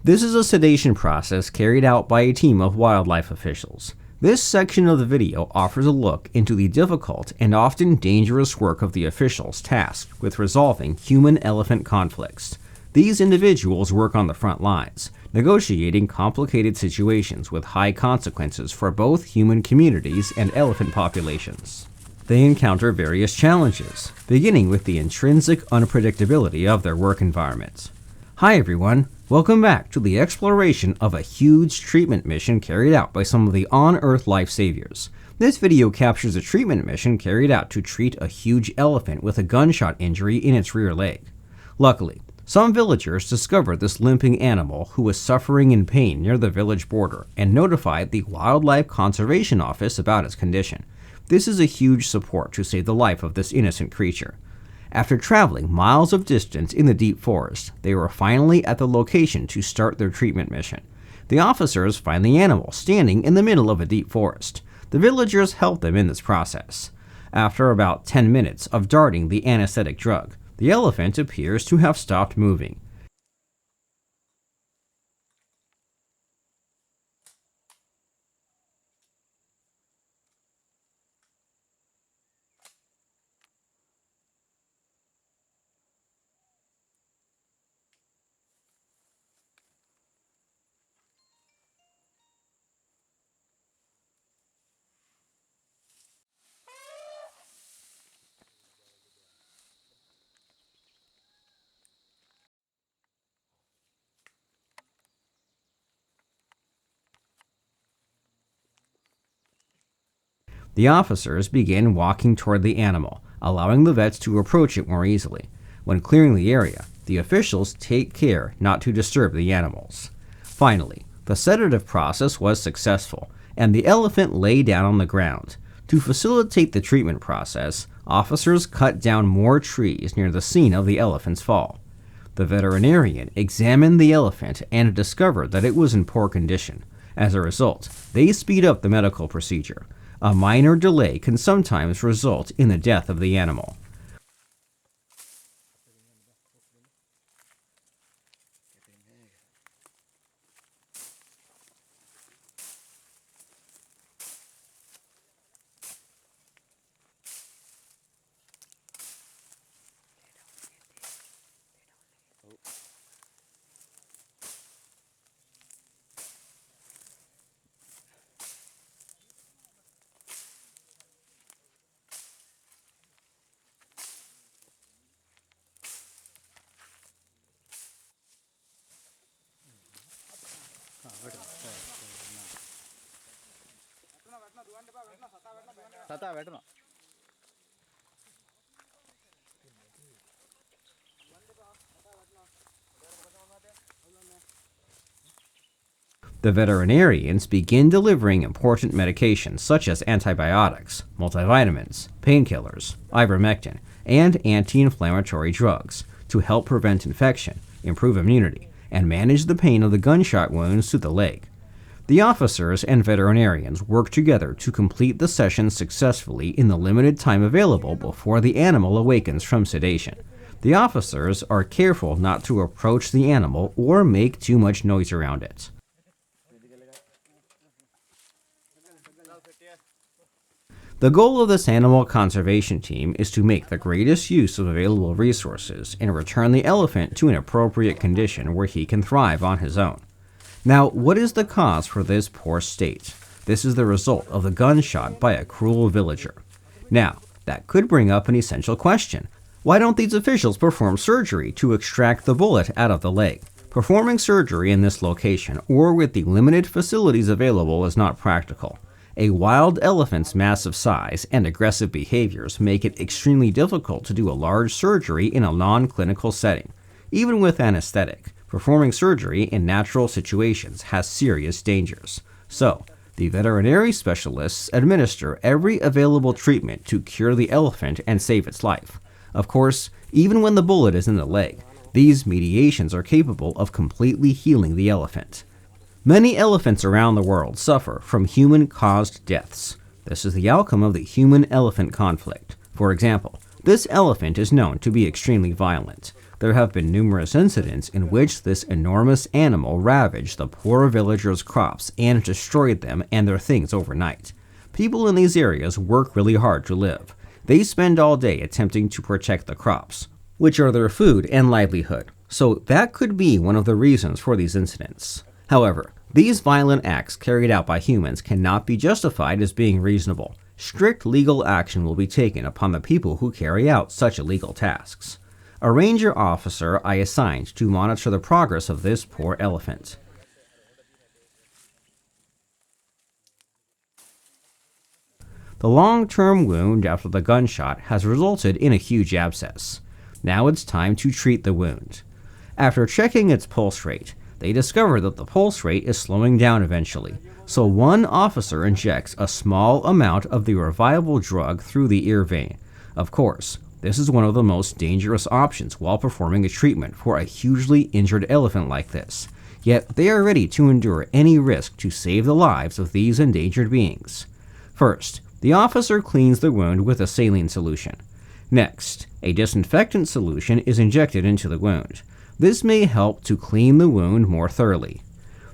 This is a sedation process carried out by a team of wildlife officials. This section of the video offers a look into the difficult and often dangerous work of the officials tasked with resolving human-elephant conflicts. These individuals work on the front lines, negotiating complicated situations with high consequences for both human communities and elephant populations. They encounter various challenges, beginning with the intrinsic unpredictability of their work environment. Hi everyone, welcome back to the exploration of a huge treatment mission carried out by some of the on-Earth life saviors. This video captures a treatment mission carried out to treat a huge elephant with a gunshot injury in its rear leg. Luckily, some villagers discovered this limping animal who was suffering in pain near the village border and notified the Wildlife Conservation Office about its condition. This is a huge support to save the life of this innocent creature. After traveling miles of distance in the deep forest, they were finally at the location to start their treatment mission. The officers find the animal standing in the middle of a deep forest. The villagers help them in this process. After about 10 minutes of darting the anesthetic drug, the elephant appears to have stopped moving. The officers begin walking toward the animal, allowing the vets to approach it more easily. When clearing the area, the officials take care not to disturb the animals. Finally, the sedative process was successful, and the elephant lay down on the ground. To facilitate the treatment process, officers cut down more trees near the scene of the elephant's fall. The veterinarian examined the elephant and discovered that it was in poor condition. As a result, they speed up the medical procedure. A minor delay can sometimes result in the death of the animal. The veterinarians begin delivering important medications such as antibiotics, multivitamins, painkillers, ivermectin, and anti-inflammatory drugs to help prevent infection, improve immunity, and manage the pain of the gunshot wounds to the leg. The officers and veterinarians work together to complete the session successfully in the limited time available before the animal awakens from sedation. The officers are careful not to approach the animal or make too much noise around it. The goal of this animal conservation team is to make the greatest use of available resources and return the elephant to an appropriate condition where he can thrive on his own. Now, what is the cause for this poor state? This is the result of the gunshot by a cruel villager. Now, that could bring up an essential question. Why don't these officials perform surgery to extract the bullet out of the leg? Performing surgery in this location or with the limited facilities available is not practical. A wild elephant's massive size and aggressive behaviors make it extremely difficult to do a large surgery in a non-clinical setting. Even with anesthetic, performing surgery in natural situations has serious dangers. So, the veterinary specialists administer every available treatment to cure the elephant and save its life. Of course, even when the bullet is in the leg, these mediations are capable of completely healing the elephant. Many elephants around the world suffer from human-caused deaths. This is the outcome of the human-elephant conflict. For example, this elephant is known to be extremely violent. There have been numerous incidents in which this enormous animal ravaged the poor villagers' crops and destroyed them and their things overnight. People in these areas work really hard to live. They spend all day attempting to protect the crops, which are their food and livelihood. So that could be one of the reasons for these incidents. However, these violent acts carried out by humans cannot be justified as being reasonable. Strict legal action will be taken upon the people who carry out such illegal tasks. A ranger officer I assigned to monitor the progress of this poor elephant. The long-term wound after the gunshot has resulted in a huge abscess. Now it's time to treat the wound. After checking its pulse rate, they discover that the pulse rate is slowing down eventually, so one officer injects a small amount of the revival drug through the ear vein. Of course, this is one of the most dangerous options while performing a treatment for a hugely injured elephant like this. Yet they are ready to endure any risk to save the lives of these endangered beings. First, the officer cleans the wound with a saline solution. Next, a disinfectant solution is injected into the wound. This may help to clean the wound more thoroughly.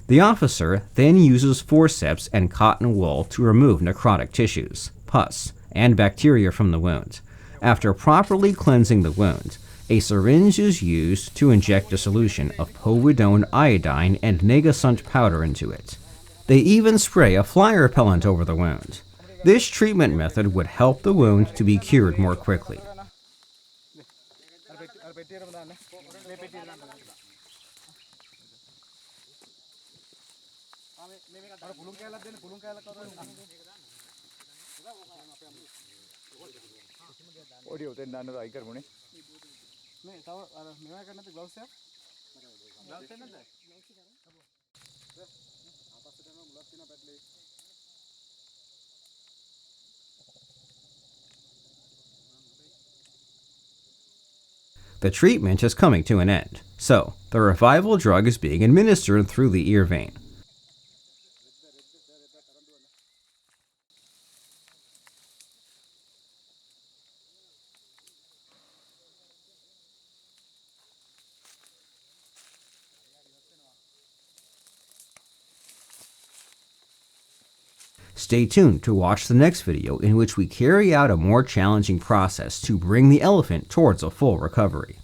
The officer then uses forceps and cotton wool to remove necrotic tissues, pus, and bacteria from the wound. After properly cleansing the wound, a syringe is used to inject a solution of povidone iodine and negasunt powder into it. They even spray a fly repellent over the wound. This treatment method would help the wound to be cured more quickly. The treatment is coming to an end, so the revival drug is being administered through the ear vein. Stay tuned to watch the next video in which we carry out a more challenging process to bring the elephant towards a full recovery.